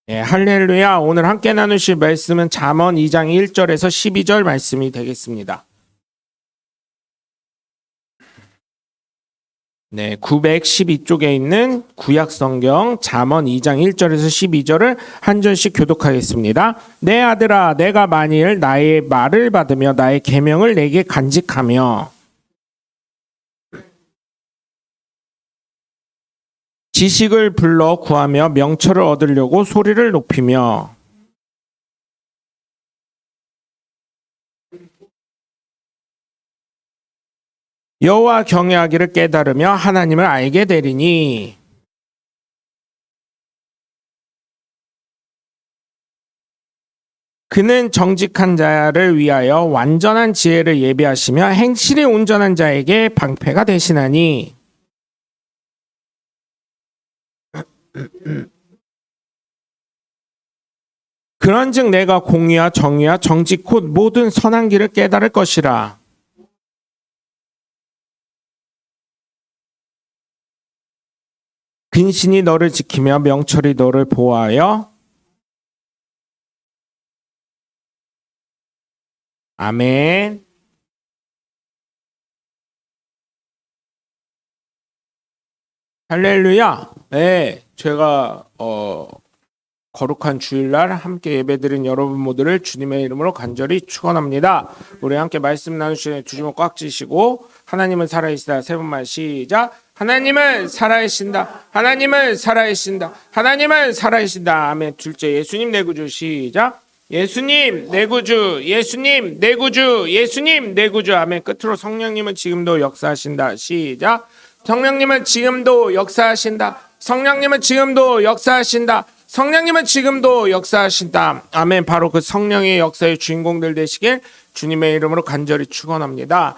예, 할렐루야. 오늘 함께 나누실 말씀은 잠언 2장 1절에서 12절 말씀이 되겠습니다. 네, 912쪽에 있는 구약성경 잠언 2장 1절에서 12절을 한 절씩 교독하겠습니다. 내 아들아, 내가 만일 나의 말을 받으며 나의 계명을 내게 간직하며 지식을 불러 구하며 명철을 얻으려고 소리를 높이며 여호와 경외하기를 깨달으며 하나님을 알게 되리니 그는 정직한 자를 위하여 완전한 지혜를 예비하시며 행실이 온전한 자에게 방패가 되시나니 그런즉 내가 공의와 정의와 정직 곧 모든 선한 길을 깨달을 것이라. 근신이 너를 지키며 명철이 너를 보호하여 아멘. 할렐루야. 네, 제가 거룩한 주일날 함께 예배드린 여러분 모두를 주님의 이름으로 간절히 축원합니다. 우리 함께 말씀 나누시는 두 주먹 꽉 쥐시고 하나님은 살아계시다 세 번만 시작. 하나님은 살아계신다. 하나님은 살아계신다. 하나님은 살아계신다. 아멘. 둘째 예수님 내 구주 시작. 예수님 내 구주, 예수님 내 구주, 예수님 내 구주. 아멘. 끝으로 성령님은 지금도 역사하신다 시작. 성령님은 지금도 역사하신다. 성령님은 지금도 역사하신다. 성령님은 지금도 역사하신다. 아멘. 바로 그 성령의 역사의 주인공들 되시길 주님의 이름으로 간절히 축원합니다.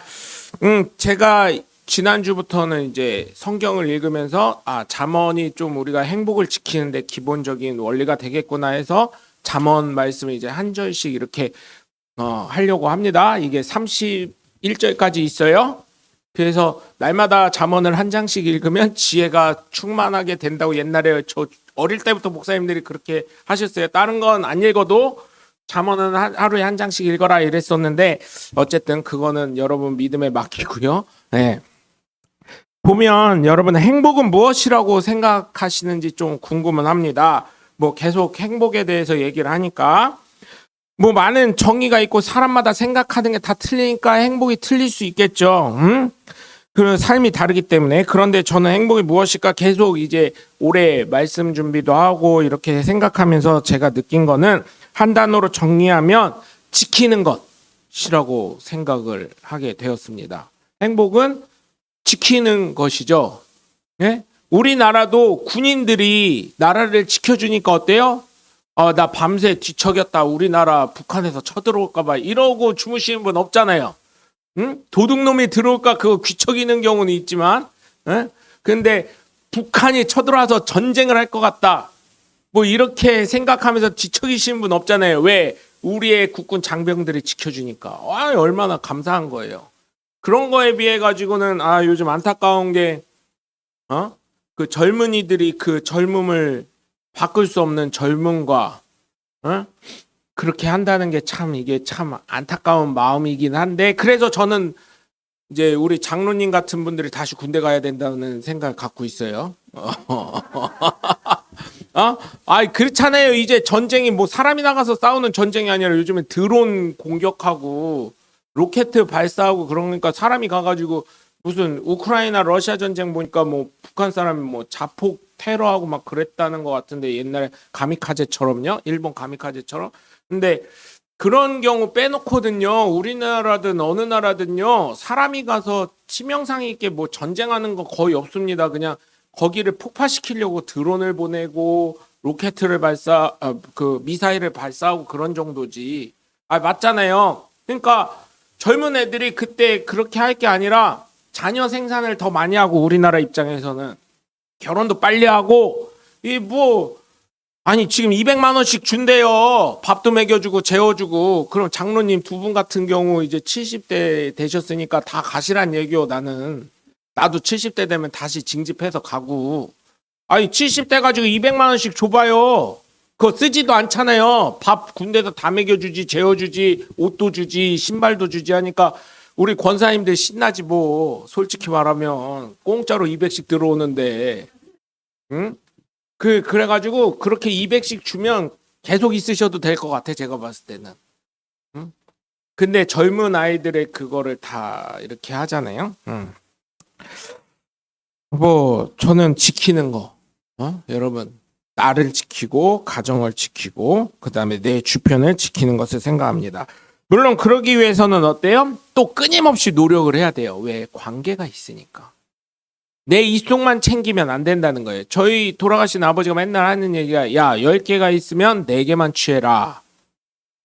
제가 지난주부터는 이제 성경을 읽으면서 잠언이 좀 우리가 행복을 지키는데 기본적인 원리가 되겠구나 해서 잠언 말씀을 이제 한 절씩 이렇게 하려고 합니다. 이게 31절까지 있어요. 그래서 날마다 잠언을 한 장씩 읽으면 지혜가 충만하게 된다고 옛날에 저 어릴 때부터 목사님들이 그렇게 하셨어요. 다른 건 안 읽어도 잠언은 하루에 한 장씩 읽어라 이랬었는데 어쨌든 그거는 여러분 믿음에 맡기고요. 네. 보면 여러분 행복은 무엇이라고 생각하시는지 좀 궁금은 합니다. 뭐 계속 행복에 대해서 얘기를 하니까 뭐 많은 정의가 있고 사람마다 생각하는 게 다 틀리니까 행복이 틀릴 수 있겠죠. 그 삶이 다르기 때문에. 그런데 저는 행복이 무엇일까 계속 이제 올해 말씀 준비도 하고 이렇게 생각하면서 제가 느낀 거는 한 단어로 정리하면 지키는 것이라고 생각을 하게 되었습니다. 행복은 지키는 것이죠. 네? 우리나라도 군인들이 나라를 지켜주니까 어때요? 나 밤새 뒤척였다. 우리나라 북한에서 쳐들어올까봐 이러고 주무시는 분 없잖아요. 응? 도둑놈이 들어올까 그거 귀척이는 경우는 있지만, 근데 북한이 쳐들어와서 전쟁을 할 것 같다. 뭐 이렇게 생각하면서 뒤척이시는 분 없잖아요. 왜? 우리의 국군 장병들이 지켜주니까. 얼마나 감사한 거예요. 그런 거에 비해 가지고는 요즘 안타까운 게 그 젊은이들이 그 젊음을 바꿀 수 없는 젊음과 그렇게 한다는 게 참 이게 참 안타까운 마음이긴 한데 그래서 저는 이제 우리 장로님 같은 분들이 다시 군대 가야 된다는 생각을 갖고 있어요. 그렇잖아요. 이제 전쟁이 뭐 사람이 나가서 싸우는 전쟁이 아니라 요즘에 드론 공격하고 로켓 발사하고 그러니까 사람이 가가지고 무슨 우크라이나 러시아 전쟁 보니까 뭐 북한 사람이 뭐 자폭 테러하고 막 그랬다는 것 같은데 옛날에 가미카제처럼요. 일본 가미카제처럼. 근데 그런 경우 빼놓거든요. 우리나라든 어느 나라든요. 사람이 가서 치명상이 있게 뭐 전쟁하는 거 거의 없습니다. 그냥 거기를 폭파시키려고 드론을 보내고 로켓을 미사일을 발사하고 그런 정도지. 맞잖아요. 그러니까 젊은 애들이 그때 그렇게 할 게 아니라 자녀 생산을 더 많이 하고 우리나라 입장에서는 결혼도 빨리 하고 지금 200만 원씩 준대요. 밥도 먹여주고 재워주고. 그럼 장로님 두 분 같은 경우 이제 70대 되셨으니까 다 가시란 얘기요. 나도 70대 되면 다시 징집해서 가고. 70대 가지고 200만 원씩 줘봐요. 그거 쓰지도 않잖아요. 밥 군대에서 다 먹여주지, 재워주지, 옷도 주지, 신발도 주지 하니까 우리 권사님들 신나지 뭐. 솔직히 말하면 공짜로 200씩 들어오는데, 응? 그래가지고 그렇게 200씩 주면 계속 있으셔도 될 것 같아, 제가 봤을 때는. 응? 근데 젊은 아이들의 그거를 다 이렇게 하잖아요. 응. 뭐 저는 지키는 거, 여러분. 나를 지키고 가정을 지키고 그다음에 내 주변을 지키는 것을 생각합니다. 물론 그러기 위해서는 어때요? 또 끊임없이 노력을 해야 돼요. 왜? 관계가 있으니까. 내 이속만 챙기면 안 된다는 거예요. 저희 돌아가신 아버지가 맨날 하는 얘기가 야, 10개가 있으면 4개만 취해라.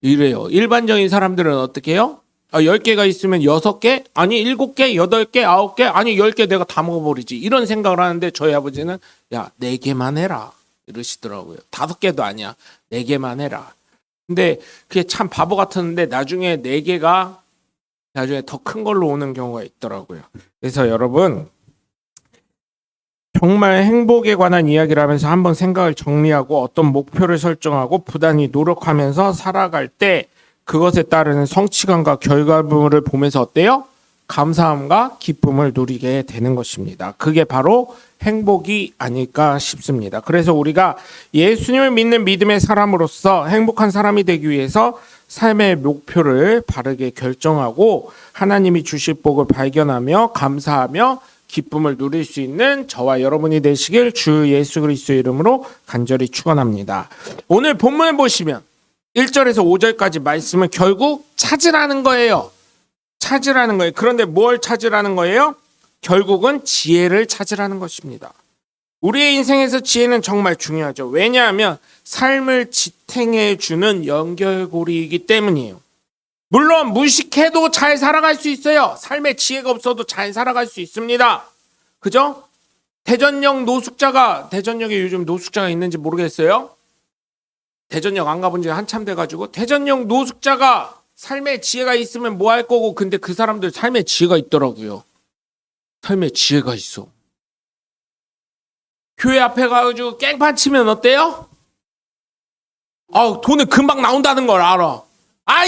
이래요. 일반적인 사람들은 어떻게 해요? 10개가 있으면 6개? 아니 7개? 8개? 9개? 아니 10개 내가 다 먹어버리지. 이런 생각을 하는데 저희 아버지는 야, 4개만 해라. 이러시더라고요. 5개도 아니야. 4개만 해라. 근데 그게 참 바보 같았는데 나중에 4개가 나중에 더 큰 걸로 오는 경우가 있더라고요. 그래서 여러분 정말 행복에 관한 이야기를 하면서 한번 생각을 정리하고 어떤 목표를 설정하고 부단히 노력하면서 살아갈 때 그것에 따르는 성취감과 결과물을 보면서 어때요? 감사함과 기쁨을 누리게 되는 것입니다. 그게 바로 행복이 아닐까 싶습니다. 그래서 우리가 예수님을 믿는 믿음의 사람으로서 행복한 사람이 되기 위해서 삶의 목표를 바르게 결정하고 하나님이 주실 복을 발견하며 감사하며 기쁨을 누릴 수 있는 저와 여러분이 되시길 주 예수 그리스도의 이름으로 간절히 축원합니다. 오늘 본문을 보시면 1절에서 5절까지 말씀은 결국 찾으라는 거예요. 찾으라는 거예요. 그런데 뭘 찾으라는 거예요? 결국은 지혜를 찾으라는 것입니다. 우리의 인생에서 지혜는 정말 중요하죠. 왜냐하면 삶을 지탱해 주는 연결고리이기 때문이에요. 물론 무식해도 잘 살아갈 수 있어요. 삶에 지혜가 없어도 잘 살아갈 수 있습니다. 그죠? 대전역 노숙자가, 대전역에 요즘 노숙자가 있는지 모르겠어요. 대전역 안 가본 지 한참 돼가지고 대전역 노숙자가 삶의 지혜가 있으면 뭐 할 거고, 근데 그 사람들 삶의 지혜가 있더라고요. 삶의 지혜가 있어. 교회 앞에 가가지고 깽판 치면 어때요? 돈이 금방 나온다는 걸 알아.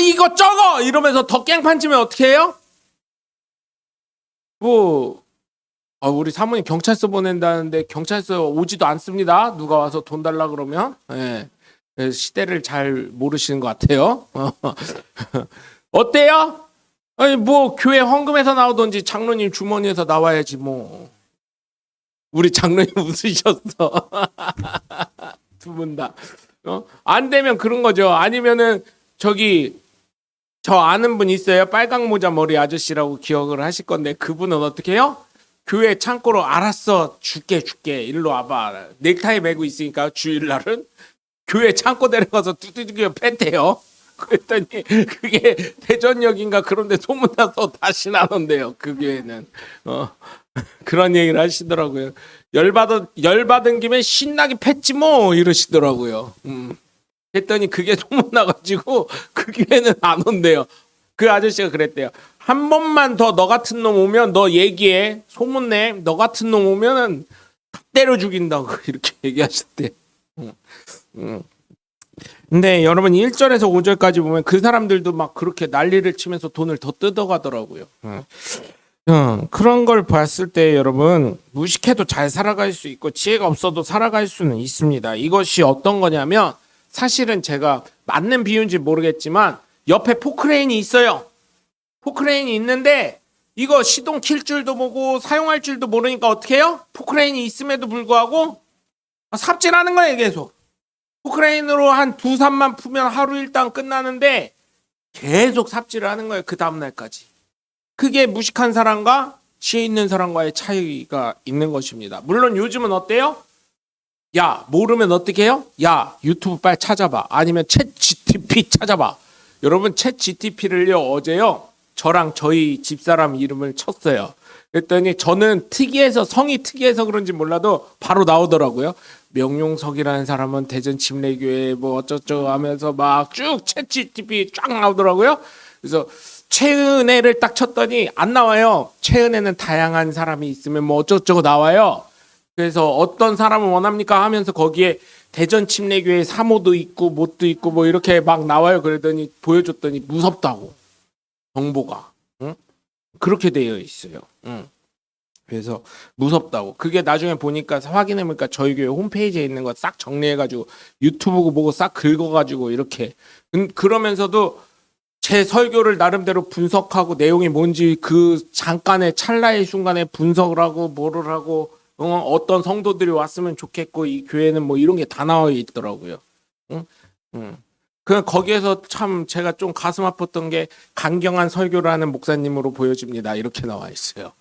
이거 저거! 이러면서 더 깽판 치면 어떻게 해요? 우리 사모님 경찰서 보낸다는데 경찰서 오지도 않습니다. 누가 와서 돈 달라 그러면. 예. 시대를 잘 모르시는 것 같아요. 어때요? 아니 뭐 교회 헌금에서 나오든지 장로님 주머니에서 나와야지 뭐. 우리 장로님 웃으셨어. 두 분 다. 안 되면 그런 거죠. 아니면은 저 아는 분 있어요. 빨강 모자 머리 아저씨라고 기억을 하실 건데 그분은 어떻게 해요? 교회 창고로 알았어 줄게 일로 와봐. 넥타이 메고 있으니까 주일날은 교회 창고 데려가서 두들겨 팼대요. 그랬더니 그게 대전역인가 그런데 소문나서 다시 나온대요. 그 교회는. 그런 얘기를 하시더라고요. 열받은 김에 신나게 팼지 뭐 이러시더라고요. 했더니 그게 소문나가지고 그 교회는 안 온대요. 그 아저씨가 그랬대요. 한 번만 더 너 같은 놈 오면 너 얘기해. 소문내. 너 같은 놈 오면은 다 때려 죽인다고 이렇게 얘기하셨대요. 근데 여러분 1절에서 5절까지 보면 그 사람들도 막 그렇게 난리를 치면서 돈을 더 뜯어가더라고요. 그런 걸 봤을 때 여러분 무식해도 잘 살아갈 수 있고 지혜가 없어도 살아갈 수는 있습니다. 이것이 어떤 거냐면 사실은 제가 맞는 비유인지 모르겠지만 옆에 포크레인이 있어요. 포크레인이 있는데 이거 시동 킬 줄도 모르고 사용할 줄도 모르니까 어떻게 해요? 포크레인이 있음에도 불구하고 삽질하는 거예요. 계속. 포크레인으로 한 2-3만 푸면 하루 일당 끝나는데 계속 삽질을 하는 거예요. 그 다음날까지. 그게 무식한 사람과 지혜 있는 사람과의 차이가 있는 것입니다. 물론 요즘은 어때요? 야, 모르면 어떻게 해요? 야, 유튜브 빨리 찾아봐. 아니면 챗 GTP 찾아봐. 여러분 챗 GTP를요 어제요 저랑 저희 집사람 이름을 쳤어요. 그랬더니 저는 성이 특이해서 그런지 몰라도 바로 나오더라고요. 명용석이라는 사람은 대전 침례교회 뭐 어쩌저쩌고 하면서 막 쭉 챗 GTP 쫙 나오더라고요. 그래서 최은혜를 딱 쳤더니 안 나와요. 최은혜는 다양한 사람이 있으면 뭐 어쩌고저쩌고 나와요. 그래서 어떤 사람을 원합니까 하면서 거기에 대전 침례교회 사모도 있고 못도 있고 뭐 이렇게 막 나와요. 그러더니 보여줬더니 무섭다고 정보가 응? 그렇게 되어 있어요. 응. 그래서 무섭다고. 그게 나중에 보니까 확인해보니까 저희 교회 홈페이지에 있는 거 싹 정리해가지고 유튜브 보고 싹 긁어가지고 이렇게 그러면서도 제 설교를 나름대로 분석하고 내용이 뭔지 그 잠깐의 찰나의 순간에 분석을 하고 뭐를 하고 어떤 성도들이 왔으면 좋겠고 이 교회는 뭐 이런 게 다 나와 있더라고요. 응? 응. 그 거기에서 참 제가 좀 가슴 아팠던 게 강경한 설교를 하는 목사님으로 보여집니다. 이렇게 나와 있어요.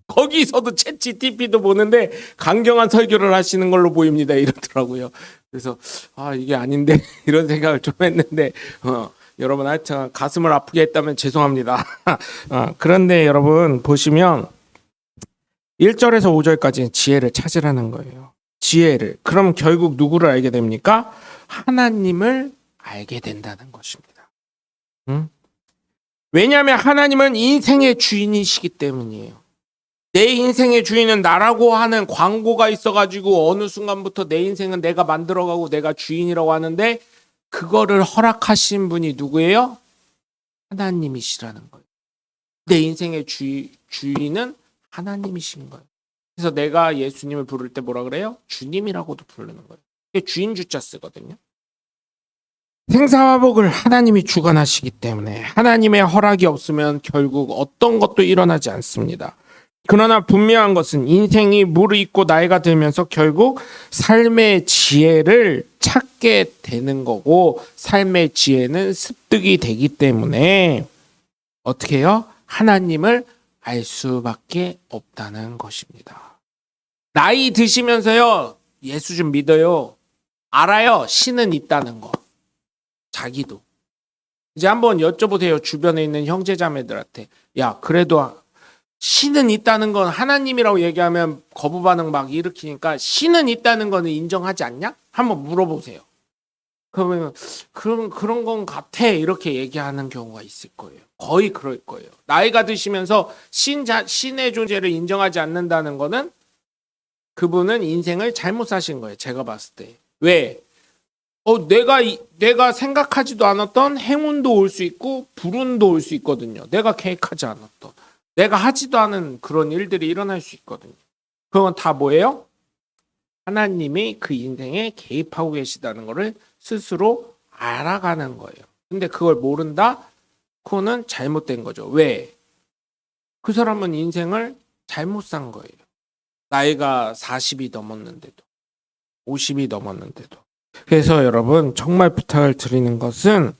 거기서도 챗 GTP도 보는데 강경한 설교를 하시는 걸로 보입니다. 이러더라고요. 그래서 아 이게 아닌데 이런 생각을 좀 했는데 여러분 하여튼 가슴을 아프게 했다면 죄송합니다. 그런데 여러분 보시면 1절에서 5절까지는 지혜를 찾으라는 거예요. 지혜를. 그럼 결국 누구를 알게 됩니까? 하나님을 알게 된다는 것입니다. 응? 왜냐하면 하나님은 인생의 주인이시기 때문이에요. 내 인생의 주인은 나라고 하는 광고가 있어가지고 어느 순간부터 내 인생은 내가 만들어가고 내가 주인이라고 하는데 그거를 허락하신 분이 누구예요? 하나님이시라는 거예요. 내 인생의 주인은 하나님이신 거예요. 그래서 내가 예수님을 부를 때 뭐라 그래요? 주님이라고도 부르는 거예요. 이게 주인 주자 쓰거든요. 생사와 복을 하나님이 주관하시기 때문에 하나님의 허락이 없으면 결국 어떤 것도 일어나지 않습니다. 그러나 분명한 것은 인생이 무르익고 나이가 들면서 결국 삶의 지혜를 찾게 되는 거고 삶의 지혜는 습득이 되기 때문에 어떻게 해요? 하나님을 알 수밖에 없다는 것입니다. 나이 드시면서요. 예수 좀 믿어요. 알아요. 신은 있다는 거. 자기도. 이제 한번 여쭤보세요. 주변에 있는 형제자매들한테. 야, 그래도 신은 있다는 건 하나님이라고 얘기하면 거부 반응 막 일으키니까 신은 있다는 거는 인정하지 않냐? 한번 물어보세요. 그러면 그런 건 같아 이렇게 얘기하는 경우가 있을 거예요. 거의 그럴 거예요. 나이가 드시면서 신의 존재를 인정하지 않는다는 거는 그분은 인생을 잘못 사신 거예요. 제가 봤을 때. 왜? 내가 생각하지도 않았던 행운도 올 수 있고 불운도 올 수 있거든요. 내가 계획하지 않았던. 내가 하지도 않은 그런 일들이 일어날 수 있거든요. 그건 다 뭐예요? 하나님이 그 인생에 개입하고 계시다는 것을 스스로 알아가는 거예요. 근데 그걸 모른다? 그거는 잘못된 거죠. 왜? 그 사람은 인생을 잘못 산 거예요. 나이가 40이 넘었는데도 50이 넘었는데도. 그래서 여러분 정말 부탁을 드리는 것은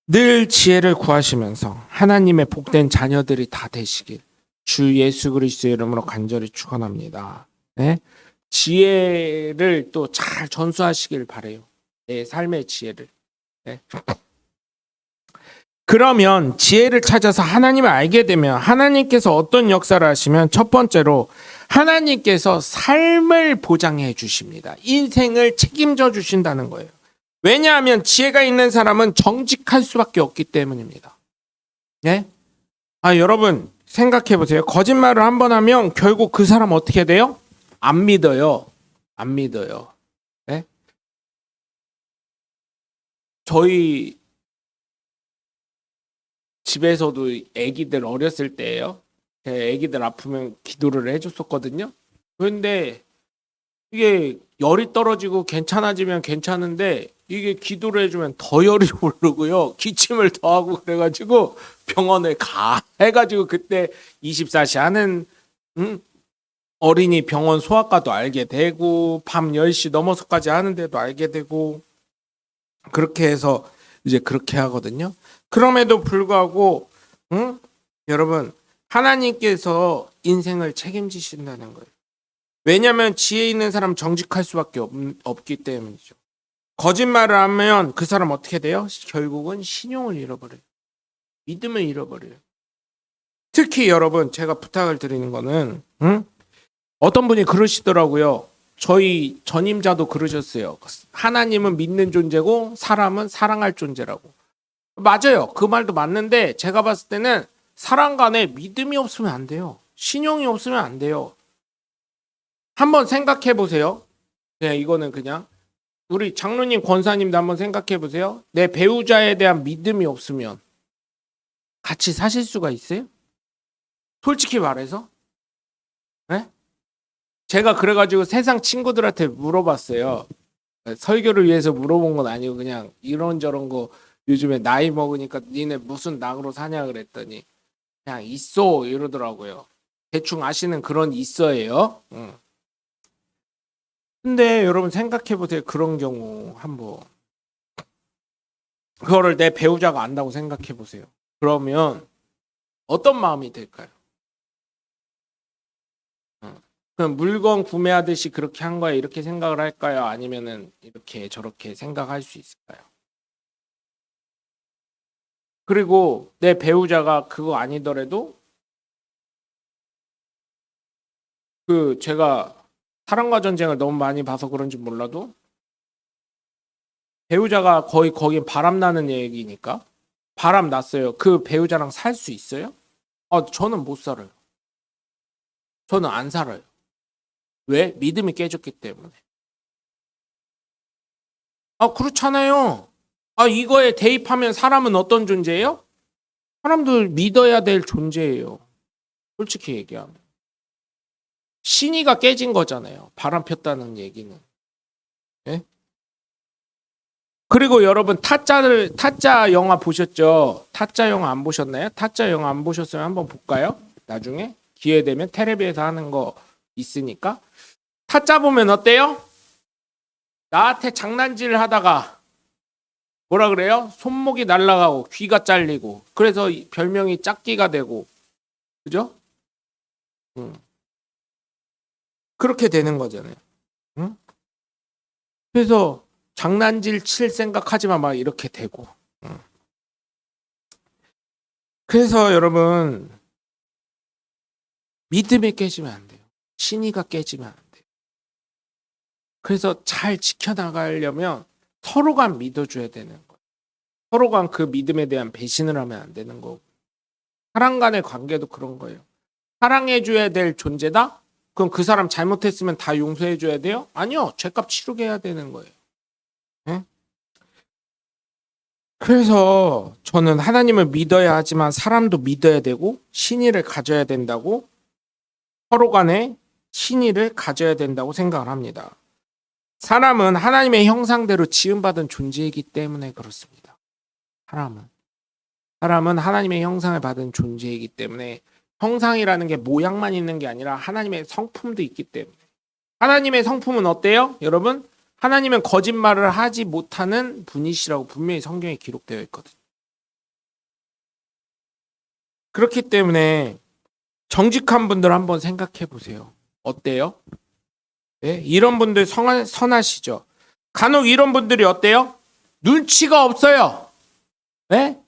늘 지혜를 구하시면서 하나님의 복된 자녀들이 다 되시길 주 예수 그리스도의 이름으로 간절히 축원합니다. 네? 지혜를 또 잘 전수하시길 바래요. 내 삶의 지혜를. 네? 그러면 지혜를 찾아서 하나님을 알게 되면 하나님께서 어떤 역사를 하시면 첫 번째로 하나님께서 삶을 보장해 주십니다. 인생을 책임져 주신다는 거예요. 왜냐하면 지혜가 있는 사람은 정직할 수밖에 없기 때문입니다. 네? 여러분 생각해 보세요. 거짓말을 한 번 하면 결국 그 사람 어떻게 돼요? 안 믿어요. 안 믿어요. 네? 저희 집에서도 아기들 어렸을 때예요. 제 아기들 아프면 기도를 해줬었거든요. 그런데 이게 열이 떨어지고 괜찮아지면 괜찮은데 이게 기도를 해주면 더 열이 오르고요. 기침을 더 하고 그래가지고 병원에 가 해가지고 그때 24시 하는 어린이 병원 소아과도 알게 되고 밤 10시 넘어서까지 하는데도 알게 되고 그렇게 해서 이제 그렇게 하거든요. 그럼에도 불구하고 여러분 하나님께서 인생을 책임지신다는 거예요. 왜냐하면 지혜 있는 사람 정직할 수밖에 없기 때문이죠. 거짓말을 하면 그 사람 어떻게 돼요? 결국은 신용을 잃어버려요. 믿음을 잃어버려요. 특히 여러분 제가 부탁을 드리는 거는 어떤 분이 그러시더라고요. 저희 전임자도 그러셨어요. 하나님은 믿는 존재고 사람은 사랑할 존재라고. 맞아요. 그 말도 맞는데 제가 봤을 때는 사람 간에 믿음이 없으면 안 돼요. 신용이 없으면 안 돼요. 한번 생각해 보세요. 그냥 이거는 그냥 우리 장로님, 권사님도 한번 생각해 보세요. 내 배우자에 대한 믿음이 없으면 같이 사실 수가 있어요? 솔직히 말해서. 네? 제가 그래가지고 세상 친구들한테 물어봤어요. 설교를 위해서 물어본 건 아니고 그냥 이런저런 거 요즘에 나이 먹으니까 니네 무슨 낙으로 사냐 그랬더니 그냥 있어 이러더라고요. 대충 아시는 그런 있어예요. 응. 근데 여러분 생각해 보세요. 그런 경우 한번 그거를 내 배우자가 안다고 생각해 보세요. 그러면 어떤 마음이 들까요? 응. 그럼 물건 구매하듯이 그렇게 한 거야 이렇게 생각을 할까요? 아니면은 이렇게 저렇게 생각할 수 있을까요? 그리고 내 배우자가 그거 아니더라도 그 제가 사랑과 전쟁을 너무 많이 봐서 그런지 몰라도 배우자가 거의 거긴 바람 나는 얘기니까 바람 났어요. 그 배우자랑 살 수 있어요? 저는 못 살아요. 저는 안 살아요. 왜? 믿음이 깨졌기 때문에. 그렇잖아요. 이거에 대입하면 사람은 어떤 존재예요? 사람들 믿어야 될 존재예요. 솔직히 얘기하면. 신의가 깨진 거잖아요. 바람 폈다는 얘기는. 예? 그리고 여러분 타짜 영화 보셨죠? 타짜 영화 안 보셨나요? 타짜 영화 안 보셨으면 한번 볼까요? 나중에 기회 되면 테레비에서 하는 거 있으니까. 타짜 보면 어때요? 나한테 장난질 하다가 뭐라 그래요? 손목이 날아가고 귀가 잘리고 그래서 별명이 짝기가 되고 그죠? 음. 그렇게 되는 거잖아요. 응? 그래서 장난질 칠 생각하지 막 이렇게 되고. 그래서 여러분 믿음이 깨지면 안 돼요. 신의가 깨지면 안 돼요. 그래서 잘 지켜나가려면 서로가 믿어줘야 되는 거예요. 서로가 그 믿음에 대한 배신을 하면 안 되는 거고. 사람 간의 관계도 그런 거예요. 사랑해줘야 될 존재다? 그럼 그 사람 잘못했으면 다 용서해줘야 돼요? 아니요. 죄값 치르게 해야 되는 거예요. 네? 그래서 저는 하나님을 믿어야 하지만 사람도 믿어야 되고 신의를 가져야 된다고 서로 간에 신의를 가져야 된다고 생각을 합니다. 사람은 하나님의 형상대로 지음받은 존재이기 때문에 그렇습니다. 사람은 하나님의 형상을 받은 존재이기 때문에 형상이라는 게 모양만 있는 게 아니라 하나님의 성품도 있기 때문에 하나님의 성품은 어때요? 여러분 하나님은 거짓말을 하지 못하는 분이시라고 분명히 성경에 기록되어 있거든요. 그렇기 때문에 정직한 분들 한번 생각해 보세요. 어때요? 네? 이런 분들 선하시죠. 간혹 이런 분들이 어때요? 눈치가 없어요. 네?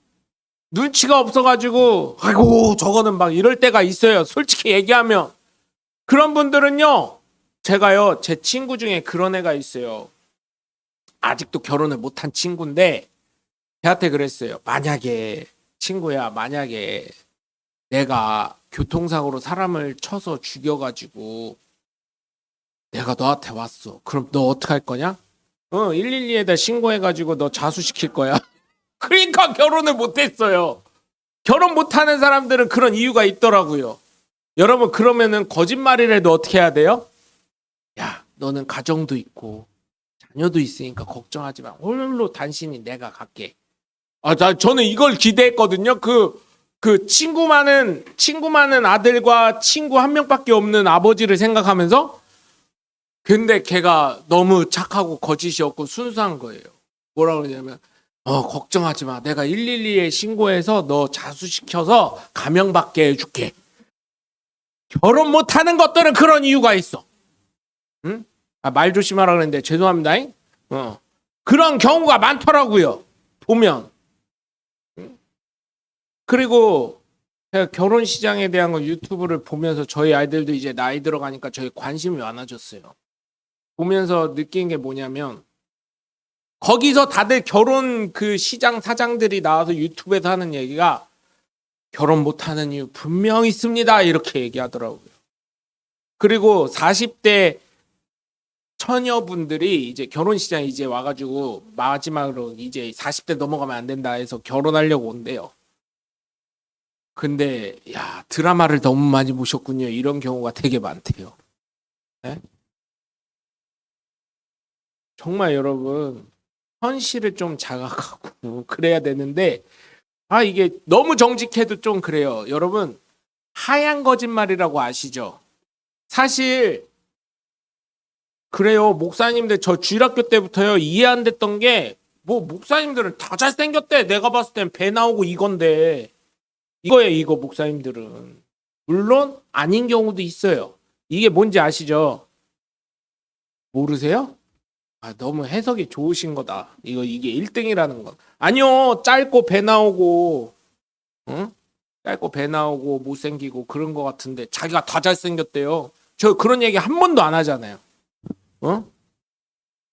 눈치가 없어가지고 아이고 저거는 막 이럴 때가 있어요. 솔직히 얘기하면 그런 분들은요. 제가요 제 친구 중에 그런 애가 있어요. 아직도 결혼을 못한 친구인데 걔한테 그랬어요. 만약에 내가 교통사고로 사람을 쳐서 죽여가지고 내가 너한테 왔어. 그럼 너 어떡할 거냐? 112에다 신고해가지고 너 자수시킬 거야. 그러니까 결혼을 못했어요. 결혼 못하는 사람들은 그런 이유가 있더라고요. 여러분 그러면은 거짓말이라도 어떻게 해야 돼요? 야 너는 가정도 있고 자녀도 있으니까 걱정하지 마. 홀로 단신이 내가 갈게. 저는 이걸 기대했거든요. 그 친구 많은 아들과 친구 한 명밖에 없는 아버지를 생각하면서 근데 걔가 너무 착하고 거짓이 없고 순수한 거예요. 뭐라 그러냐면 걱정하지 마. 내가 112에 신고해서 너 자수시켜서 감형받게 해줄게. 결혼 못하는 것들은 그런 이유가 있어. 응? 말 조심하라 그랬는데 죄송합니다. 그런 경우가 많더라고요. 보면. 그리고 제가 결혼 시장에 대한 거 유튜브를 보면서 저희 아이들도 이제 나이 들어가니까 저희 관심이 많아졌어요. 보면서 느낀 게 뭐냐면 거기서 다들 결혼 그 시장 사장들이 나와서 유튜브에서 하는 얘기가 결혼 못하는 이유 분명 있습니다. 이렇게 얘기하더라고요. 그리고 40대 처녀분들이 이제 결혼 시장에 이제 와가지고 마지막으로 이제 40대 넘어가면 안 된다 해서 결혼하려고 온대요. 근데 야, 드라마를 너무 많이 보셨군요. 이런 경우가 되게 많대요. 네? 정말 여러분 현실을 좀 자각하고 그래야 되는데 이게 너무 정직해도 좀 그래요. 여러분 하얀 거짓말이라고 아시죠? 사실 그래요. 목사님들 저 주일학교 때부터요 이해 안 됐던 게 뭐 목사님들은 다 잘생겼대. 내가 봤을 땐 배 나오고 이건데 이거예요. 이거 목사님들은 물론 아닌 경우도 있어요. 이게 뭔지 아시죠? 모르세요? 너무 해석이 좋으신 거다. 이게 1등이라는 건. 아니요. 짧고 배 나오고 응? 짧고 배 나오고 못생기고 그런 거 같은데 자기가 다 잘생겼대요. 저 그런 얘기 한 번도 안 하잖아요. 어?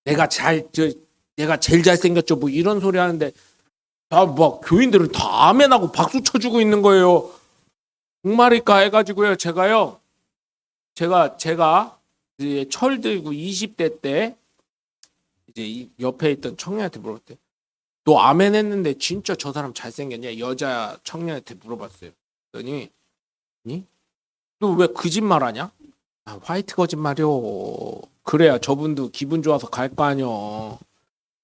내가 제일 잘생겼죠. 뭐 이런 소리 하는데 다 뭐 교인들은 다 아멘하고 박수 쳐주고 있는 거예요. 정말일까 해가지고요. 제가 이제 철들고 20대 때 이제 이 옆에 있던 청년한테 물어봤대. 너 아멘 했는데 진짜 저 사람 잘생겼냐? 여자 청년한테 물어봤어요. 그랬더니 너 왜 거짓말하냐? 화이트 거짓말이요. 그래야 저분도 기분 좋아서 갈 거 아니여.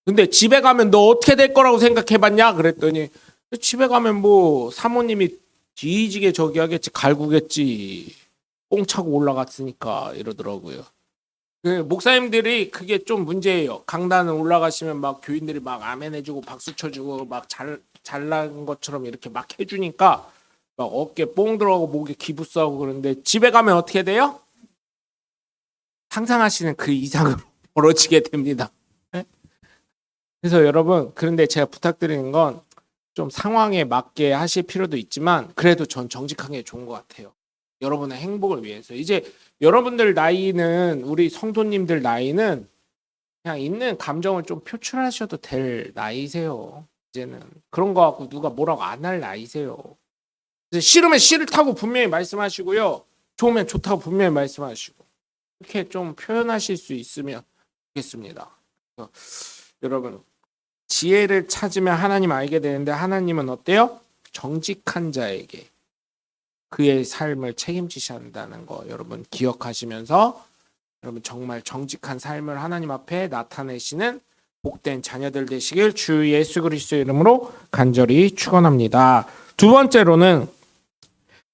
근데 집에 가면 너 어떻게 될 거라고 생각해봤냐? 그랬더니 집에 가면 뭐 사모님이 뒤지게 저기 하겠지, 갈구겠지. 뽕 차고 올라갔으니까 이러더라고요. 목사님들이 그게 좀 문제예요. 강단을 올라가시면 막 교인들이 막 아멘 해주고 박수 쳐주고 막 잘난 것처럼 이렇게 막 해주니까 막 어깨 뽕 들어가고 목에 기부싸고 그러는데 집에 가면 어떻게 돼요? 상상하시는 그 이상으로 벌어지게 됩니다. 네? 그래서 여러분 그런데 제가 부탁드리는 건 좀 상황에 맞게 하실 필요도 있지만 그래도 전 정직한 게 좋은 것 같아요. 여러분의 행복을 위해서. 이제 여러분들 나이는 우리 성도님들 나이는 그냥 있는 감정을 좀 표출하셔도 될 나이세요. 이제는 그런 거 갖고 누가 뭐라고 안 할 나이세요. 싫으면 싫다고 분명히 말씀하시고요. 좋으면 좋다고 분명히 말씀하시고 이렇게 좀 표현하실 수 있으면 좋겠습니다. 여러분 지혜를 찾으면 하나님 알게 되는데 하나님은 어때요? 정직한 자에게 그의 삶을 책임지셔야 한다는 거 여러분 기억하시면서 여러분 정말 정직한 삶을 하나님 앞에 나타내시는 복된 자녀들 되시길 주 예수 그리스도의 이름으로 간절히 축원합니다. 두 번째로는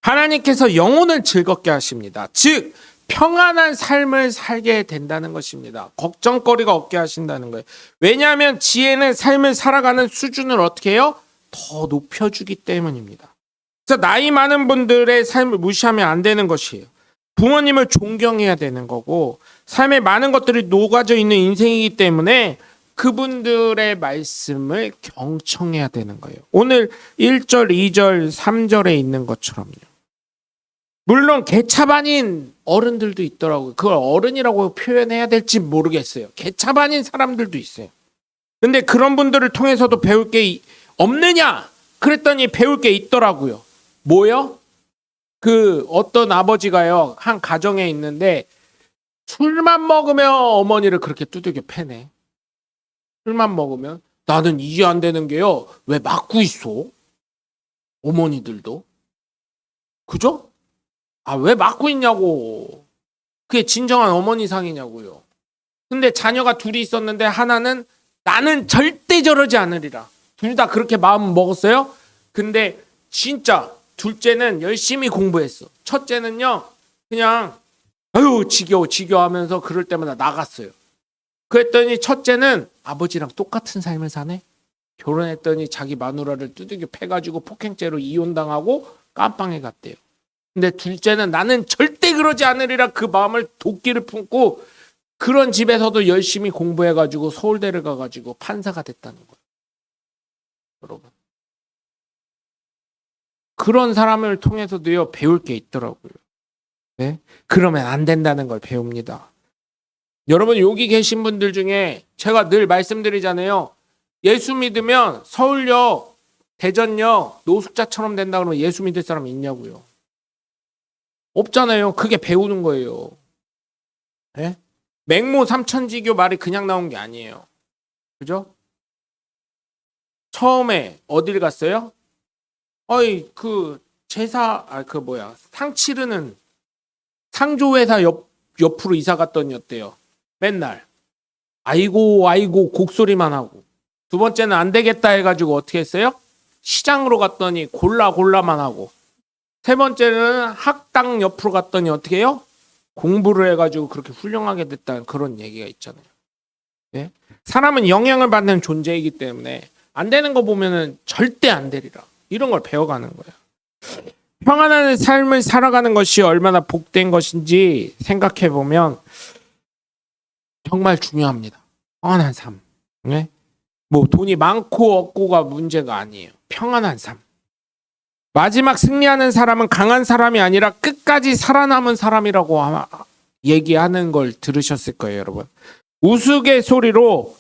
하나님께서 영혼을 즐겁게 하십니다. 즉 평안한 삶을 살게 된다는 것입니다. 걱정거리가 없게 하신다는 거예요. 왜냐하면 지혜는 삶을 살아가는 수준을 어떻게 해요? 더 높여주기 때문입니다. 그래서 나이 많은 분들의 삶을 무시하면 안 되는 것이에요. 부모님을 존경해야 되는 거고 삶에 많은 것들이 녹아져 있는 인생이기 때문에 그분들의 말씀을 경청해야 되는 거예요. 오늘 1절, 2절, 3절에 있는 것처럼요. 물론 개차반인 어른들도 있더라고요. 그걸 어른이라고 표현해야 될지 모르겠어요. 개차반인 사람들도 있어요. 근데 그런 분들을 통해서도 배울 게 없느냐? 그랬더니 배울 게 있더라고요. 뭐요? 그 어떤 아버지가요. 한 가정에 있는데 술만 먹으면 어머니를 그렇게 두들겨 패네. 술만 먹으면 나는 이해 안 되는 게요. 왜 맞고 있어? 어머니들도. 그죠? 왜 맞고 있냐고. 그게 진정한 어머니상이냐고요. 근데 자녀가 둘이 있었는데 하나는 나는 절대 저러지 않으리라. 둘 다 그렇게 마음 먹었어요. 근데 진짜 둘째는 열심히 공부했어. 첫째는요. 그냥 지겨워 하면서 그럴 때마다 나갔어요. 그랬더니 첫째는 아버지랑 똑같은 삶을 사네. 결혼했더니 자기 마누라를 두들겨 패가지고 폭행죄로 이혼당하고 깜빵에 갔대요. 근데 둘째는 나는 절대 그러지 않으리라 그 마음을 도끼를 품고 그런 집에서도 열심히 공부해가지고 서울대를 가가지고 판사가 됐다는 거예요. 여러분. 그런 사람을 통해서도요 배울 게 있더라고요. 네? 그러면 안 된다는 걸 배웁니다. 여러분 여기 계신 분들 중에 제가 늘 말씀드리잖아요. 예수 믿으면 서울역, 대전역, 노숙자처럼 된다 그러면 예수 믿을 사람 있냐고요. 없잖아요. 그게 배우는 거예요. 네? 맹모 삼천지교 말이 그냥 나온 게 아니에요. 그죠? 처음에 어딜 갔어요? 어이 그 제사 그 뭐야 상 치르는 상조회사 옆으로 이사 갔더니 어때요? 맨날 아이고 곡소리만 하고. 두 번째는 안 되겠다 해가지고 어떻게 했어요? 시장으로 갔더니 골라만 하고. 세 번째는 학당 옆으로 갔더니 어떻게 해요? 공부를 해가지고 그렇게 훌륭하게 됐다는 그런 얘기가 있잖아요. 네? 사람은 영향을 받는 존재이기 때문에 안 되는 거 보면은 절대 안 되리라. 이런 걸 배워가는 거예요. 평안한 삶을 살아가는 것이 얼마나 복된 것인지 생각해 보면 정말 중요합니다. 평안한 삶. 네? 뭐 돈이 많고 없고가 문제가 아니에요. 평안한 삶. 마지막 승리하는 사람은 강한 사람이 아니라 끝까지 살아남은 사람이라고 얘기하는 걸 들으셨을 거예요, 여러분. 우스갯소리로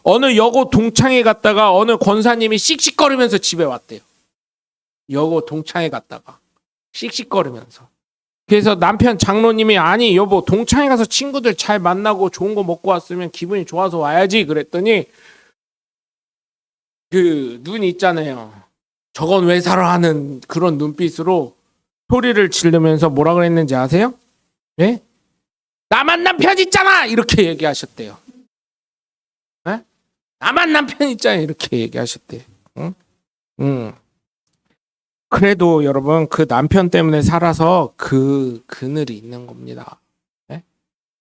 어느 여고 동창회 갔다가 어느 권사님이 씩씩거리면서 집에 왔대요. 여고 동창회 갔다가 씩씩거리면서. 그래서 남편 장로님이 아니 여보 동창회 가서 친구들 잘 만나고 좋은 거 먹고 왔으면 기분이 좋아서 와야지 그랬더니 그 눈 있잖아요. 저건 왜 살아 하는 그런 눈빛으로 소리를 지르면서 뭐라 그랬는지 아세요? 예? 나만 남편 있잖아 이렇게 얘기하셨대요. 예? 나만 남편 있잖아 이렇게 얘기하셨대요. 응? 그래도 여러분 그 남편 때문에 살아서 그 그늘이 있는 겁니다. 예?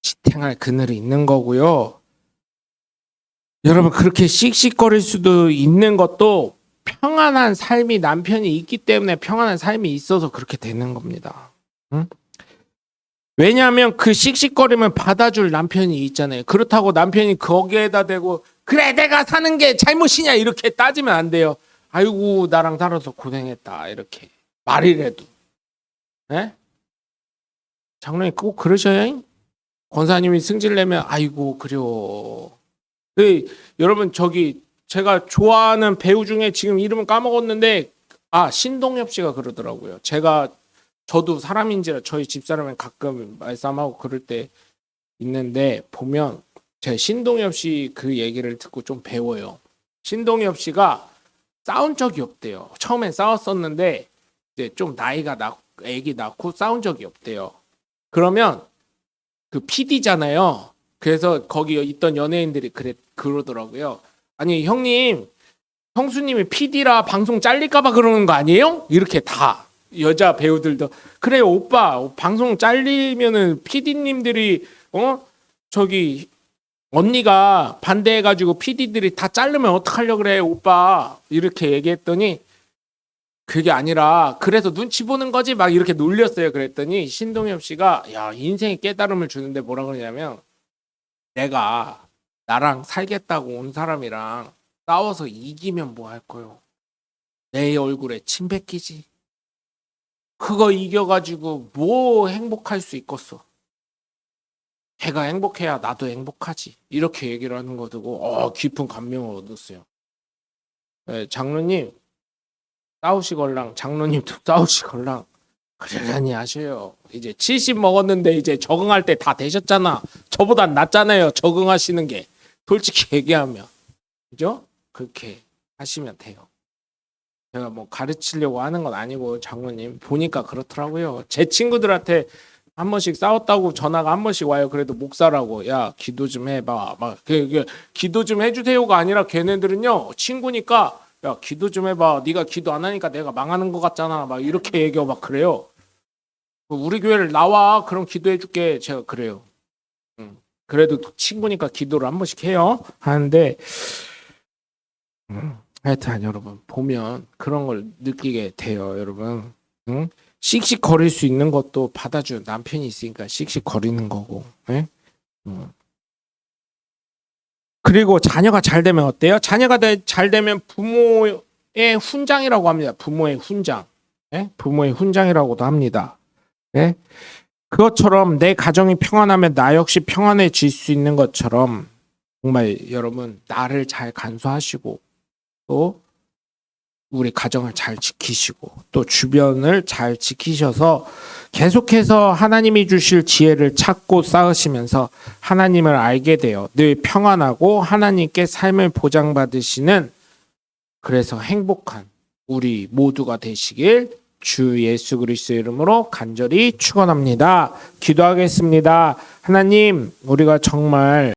지탱할 그늘이 있는 거고요. 여러분 그렇게 씩씩거릴 수도 있는 것도 평안한 삶이 남편이 있기 때문에 평안한 삶이 있어서 그렇게 되는 겁니다. 응? 왜냐하면 그 씩씩거림을 받아줄 남편이 있잖아요. 그렇다고 남편이 거기에다 대고 그래 내가 사는 게 잘못이냐 이렇게 따지면 안 돼요. 아이고 나랑 살아서 고생했다 이렇게 말이라도. 네? 장로님 꼭 그러셔야 권사님이 승질내면 아이고 그려. 여러분 저기 제가 좋아하는 배우 중에 지금 이름은 까먹었는데 신동엽 씨가 그러더라고요. 저도 사람인지라 저희 집사람은 가끔 말싸움하고 그럴 때 있는데 보면 제 신동엽 씨 그 얘기를 듣고 좀 배워요. 신동엽 씨가 싸운 적이 없대요. 처음엔 싸웠었는데 이제 좀 나이가 애기 낳고 싸운 적이 없대요. 그러면 그 PD잖아요. 그래서 거기 있던 연예인들이 그러더라고요. 아니 형님, 형수님이 PD라 방송 잘릴까봐 그러는 거 아니에요? 이렇게 다 여자 배우들도 그래요 오빠 방송 잘리면은 PD님들이 저기 언니가 반대해가지고 PD들이 다 자르면 어떡하려고 그래 오빠 이렇게 얘기했더니 그게 아니라 그래서 눈치 보는 거지 막 이렇게 놀렸어요. 그랬더니 신동엽 씨가 야 인생의 깨달음을 주는데 뭐라 그러냐면 내가 나랑 살겠다고 온 사람이랑 싸워서 이기면 뭐 할 거요? 내 얼굴에 침 뱉기지. 그거 이겨가지고 뭐 행복할 수 있겠어? 걔가 행복해야 나도 행복하지. 이렇게 얘기를 하는 거 듣고 깊은 감명을 얻었어요. 네, 장로님 싸우시걸랑 장로님도 싸우시걸랑 그러려니 하셔요. 이제 70 먹었는데 이제 적응할 때 다 되셨잖아. 저보단 낫잖아요. 적응하시는 게. 솔직히 얘기하면. 그죠? 그렇게 하시면 돼요. 제가 뭐 가르치려고 하는 건 아니고 장로님 보니까 그렇더라고요. 제 친구들한테 한 번씩 싸웠다고 전화가 한 번씩 와요. 그래도 목사라고 야 기도 좀 해봐. 막 기도 좀 해주세요가 아니라 걔네들은요 친구니까 야 기도 좀 해봐. 네가 기도 안 하니까 내가 망하는 것 같잖아. 막 이렇게 얘기하고 막 그래요. 우리 교회를 나와 그럼 기도해줄게. 제가 그래요. 그래도 친구니까 기도를 한 번씩 해요. 하는데 하여튼 여러분 보면 그런 걸 느끼게 돼요. 여러분 씩씩거릴 수 있는 것도 받아준 남편이 있으니까 씩씩거리는 거고. 그리고 자녀가 잘 되면 어때요? 자녀가 잘 되면 부모의 훈장이라고 합니다. 부모의 훈장. 부모의 훈장이라고도 합니다. 그것처럼 내 가정이 평안하면 나 역시 평안해질 수 있는 것처럼 정말 여러분 나를 잘 간수하시고 또 우리 가정을 잘 지키시고 또 주변을 잘 지키셔서 계속해서 하나님이 주실 지혜를 찾고 쌓으시면서 하나님을 알게 되어 늘 평안하고 하나님께 삶을 보장받으시는 그래서 행복한 우리 모두가 되시길 주 예수 그리스도의 이름으로 간절히 축원합니다. 기도하겠습니다. 하나님, 우리가 정말